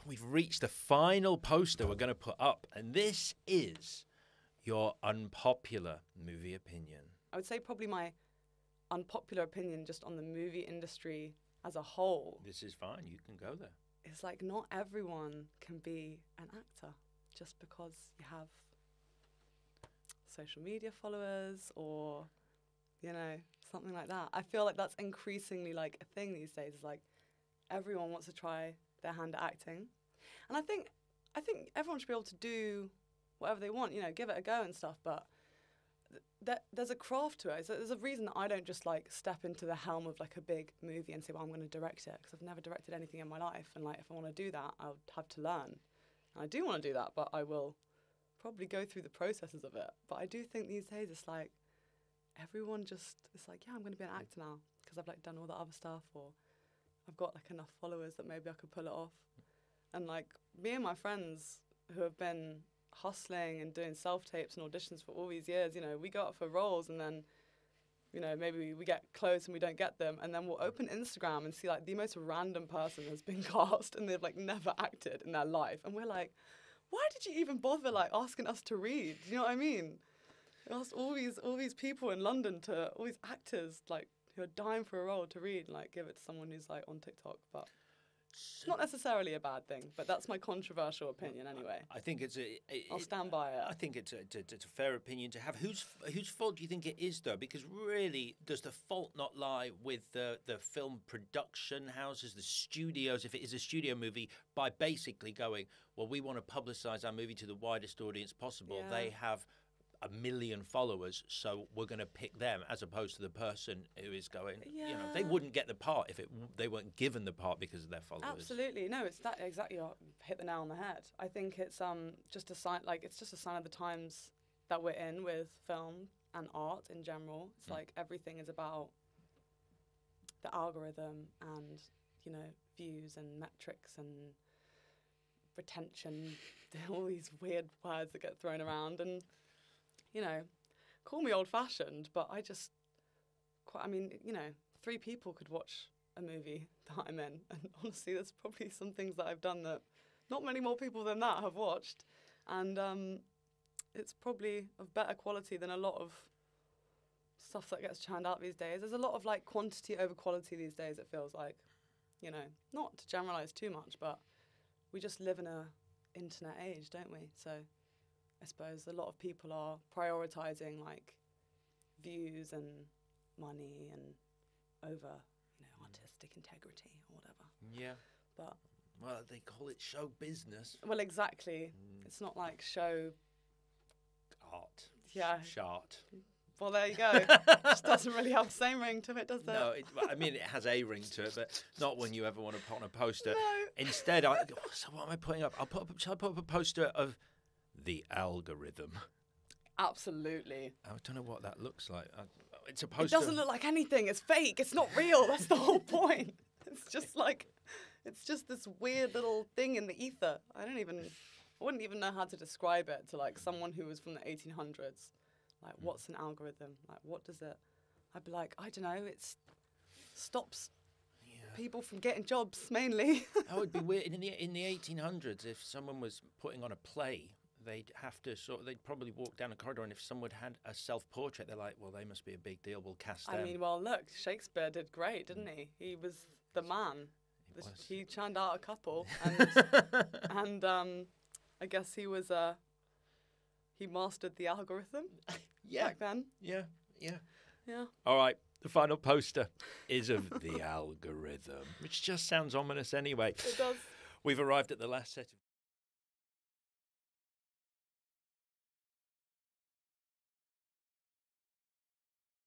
we've reached the final poster we're going to put up, and this is your unpopular movie opinion. I would say probably my unpopular opinion just on the movie industry as a whole. This is fine. You can go there. It's like not everyone can be an actor just because you have social media followers or, you know, something like that. I feel like that's increasingly like a thing these days. It's like everyone wants to try their hand at acting. And I think everyone should be able to do whatever they want, you know, give it a go and stuff, but there's a craft to it. So there's a reason that I don't just like step into the helm of like a big movie and say, well, I'm going to direct it, because I've never directed anything in my life. And like, if I want to do that, I'll have to learn. And I do want to do that, but I will probably go through the processes of it. But I do think these days it's like everyone just, it's like, yeah, I'm going to be an actor now because I've like done all the other stuff, or I've got like enough followers that maybe I could pull it off. And like me and my friends who have been hustling and doing self-tapes and auditions for all these years, you know, we go out for roles and then, you know, maybe we get close and we don't get them, and then we'll open Instagram and see like the most random person has been cast and they've like never acted in their life, and we're like, why did you even bother like asking us to read? Do you know what I mean? We asked all these people in London, to all these actors like who are dying for a role, to read and like give it to someone who's like on TikTok. But it's not necessarily a bad thing, but that's my controversial opinion anyway. I think I'll stand by it. I think it's a fair opinion to have. Whose fault do you think it is, though? Because really, does the fault not lie with the film production houses, the studios, if it is a studio movie, by basically going, well, we want to publicise our movie to the widest audience possible. Yeah. They have 1 million followers, so we're going to pick them, as opposed to the person who is going, you know, they wouldn't get the part if they weren't given the part because of their followers. Absolutely. No, it's that exactly. You hit the nail on the head. I think it's just a sign, like it's just a sign of the times that we're in with film and art in general. It's like everything is about the algorithm and, you know, views and metrics and retention, all these weird words that get thrown around. And you know, call me old-fashioned, but I mean, you know, 3 people could watch a movie that I'm in, and honestly, there's probably some things that I've done that not many more people than that have watched, and it's probably of better quality than a lot of stuff that gets churned out these days. There's a lot of like quantity over quality these days, it feels like, you know, not to generalise too much, but we just live in a internet age, don't we? So I suppose a lot of people are prioritising like views and money and over, you know, artistic integrity or whatever. Yeah. But well, they call it show business. Well, exactly. It's not like show art. Yeah. Shart. Well, there you go. It just doesn't really have the same ring to it, does it? No, I mean, it has a ring to it, but not when you ever want to put on a poster. No. Instead, so what am I putting up? Shall I put up a poster of the algorithm? Absolutely. I don't know what that looks like. It's a poster. It doesn't look like anything. It's fake. It's not real. That's the whole point. It's just like, it's just this weird little thing in the ether. I wouldn't even know how to describe it to like someone who was from the 1800s. Like, what's an algorithm? Like, what does it? I'd be like, I don't know. It stops people from getting jobs mainly. That would be weird. In the 1800s, if someone was putting on a play, they'd probably walk down a corridor, and if someone had a self-portrait, they're like, well, they must be a big deal, we'll cast them. I mean, well, look, Shakespeare did great, didn't he? He was the man. He churned out a couple, and I guess he mastered the algorithm back then. Yeah. All right, the final poster is of the algorithm, which just sounds ominous anyway. It does. We've arrived at the last set of